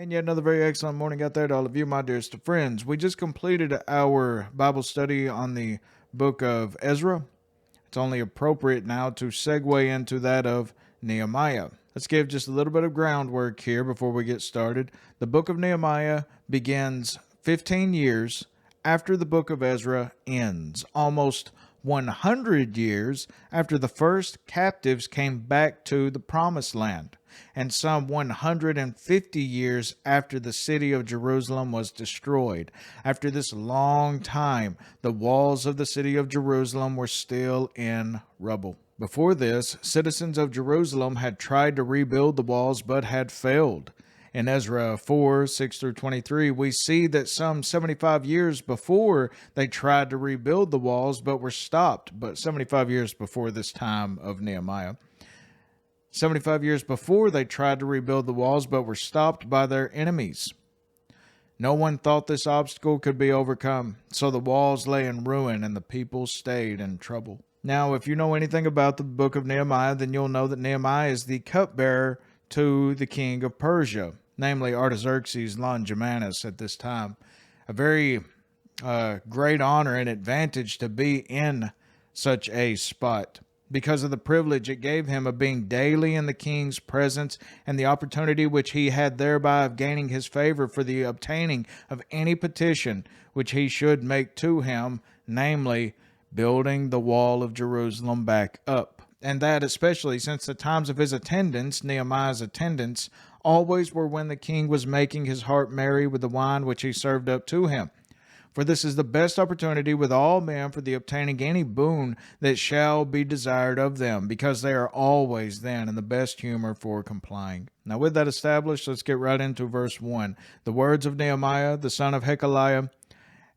And yet another very excellent morning out there to all of you, my dearest of friends. We just completed our Bible study on the book of Ezra. It's only appropriate now to segue into that of Nehemiah. Let's give just a little bit of groundwork here before we get started. The book of Nehemiah begins 15 years after the book of Ezra ends, almost 100 years after the first captives came back to the Promised Land, and some 150 years after the city of Jerusalem was destroyed. After this long time, the walls of the city of Jerusalem were still in rubble. Before this, citizens of Jerusalem had tried to rebuild the walls but had failed. In Ezra 4, 6 through 23, we see that some 75 years before they tried to rebuild the walls but were stopped. But 75 years before this time of Nehemiah. 75 years before they tried to rebuild the walls but were stopped by their enemies. No one thought this obstacle could be overcome, so the walls lay in ruin and the people stayed in trouble. Now, if you know anything about the book of Nehemiah, then you'll know that Nehemiah is the cupbearer to the king of Persia, namely Artaxerxes Longimanus at this time. A very great honor and advantage to be in such a spot, because of the privilege it gave him of being daily in the king's presence and the opportunity which he had thereby of gaining his favor for the obtaining of any petition which he should make to him, namely building the wall of Jerusalem back up. And that especially since the times of his attendance, Nehemiah's attendance, always were when the king was making his heart merry with the wine which he served up to him. For this is the best opportunity with all men for the obtaining any boon that shall be desired of them, because they are always then in the best humor for complying. Now with that established, let's get right into verse 1. The words of Nehemiah, the son of Hekeliah.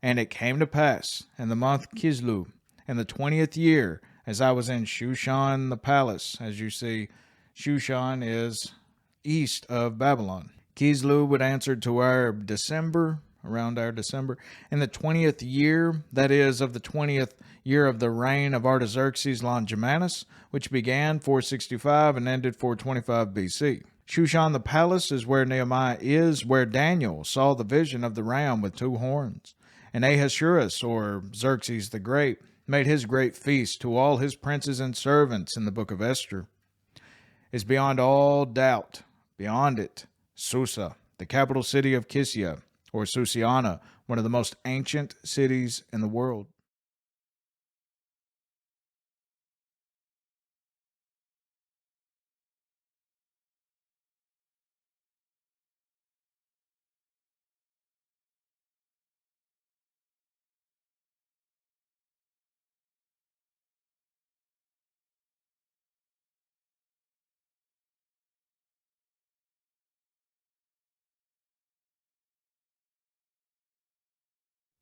And it came to pass in the month Kislev, in the 20th year, as I was in Shushan the palace. As you see, Shushan is east of Babylon. Kislev would answer to our December, around our December, in the 20th year, that is, of the 20th year of the reign of Artaxerxes Longimanus, which began 465 and ended 425 BC. Shushan the palace is where Nehemiah is, where Daniel saw the vision of the ram with two horns. And Ahasuerus, or Xerxes the Great, made his great feast to all his princes and servants in the book of Esther. Is beyond all doubt, beyond it, Susa, the capital city of Kisia, or Susiana, one of the most ancient cities in the world.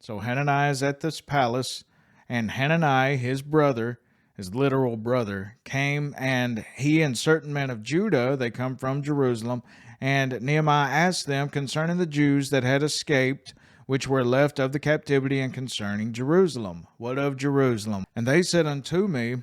So Hananiah is at this palace, and Hananiah, his brother, his literal brother, came, and he and certain men of Judah, they come from Jerusalem, and Nehemiah asked them concerning the Jews that had escaped, which were left of the captivity, and concerning Jerusalem. What of Jerusalem? And they said unto me,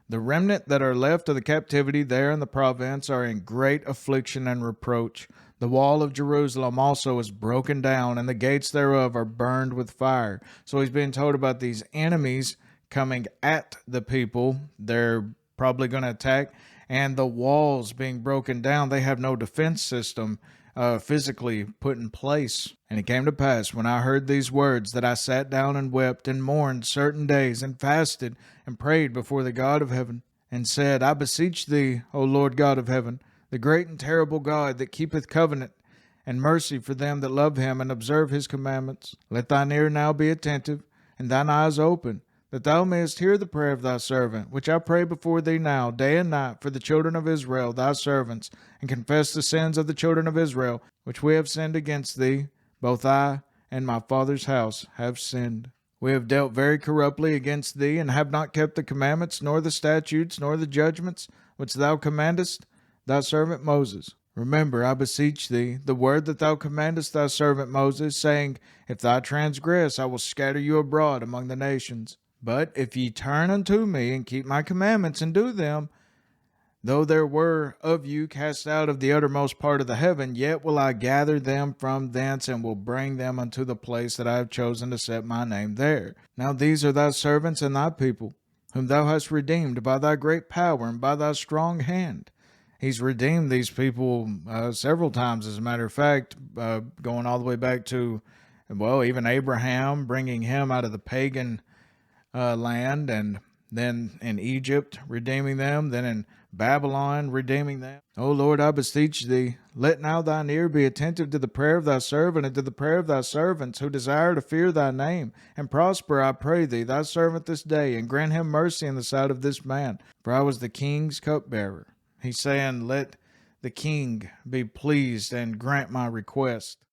the remnant that are left of the captivity there in the province are in great affliction and reproach. The wall of Jerusalem also is broken down, and the gates thereof are burned with fire. So he's being told about these enemies coming at the people. They're probably going to attack. And the walls being broken down. They have no defense system physically put in place. And it came to pass, when I heard these words, that I sat down and wept and mourned certain days, and fasted and prayed before the God of heaven, and said, I beseech thee, O Lord God of heaven, the great and terrible God that keepeth covenant and mercy for them that love him and observe his commandments. Let thine ear now be attentive, and thine eyes open, that thou mayest hear the prayer of thy servant, which I pray before thee now, day and night, for the children of Israel, thy servants, and confess the sins of the children of Israel, which we have sinned against thee. Both I and my father's house have sinned. We have dealt very corruptly against thee, and have not kept the commandments, nor the statutes, nor the judgments, which thou commandest thy servant Moses. Remember, I beseech thee, the word that thou commandest thy servant Moses, saying, If thou transgress, I will scatter you abroad among the nations. But if ye turn unto me, and keep my commandments, and do them, Though there were of you cast out of the uttermost part of the heaven, yet will I gather them from thence, and will bring them unto the place that I have chosen to set my name there. Now these are thy servants and thy people, whom thou hast redeemed by thy great power and by thy strong hand. He's redeemed these people several times, as a matter of fact, going all the way back to, well, even Abraham, bringing him out of the pagan land, and then in Egypt, redeeming them, then in Babylon, redeeming them. O Lord, I beseech thee, let now thine ear be attentive to the prayer of thy servant and to the prayer of thy servants who desire to fear thy name, and prosper, I pray thee, thy servant this day, and grant him mercy in the sight of this man. For I was the king's cupbearer. He's saying, let the king be pleased and grant my request.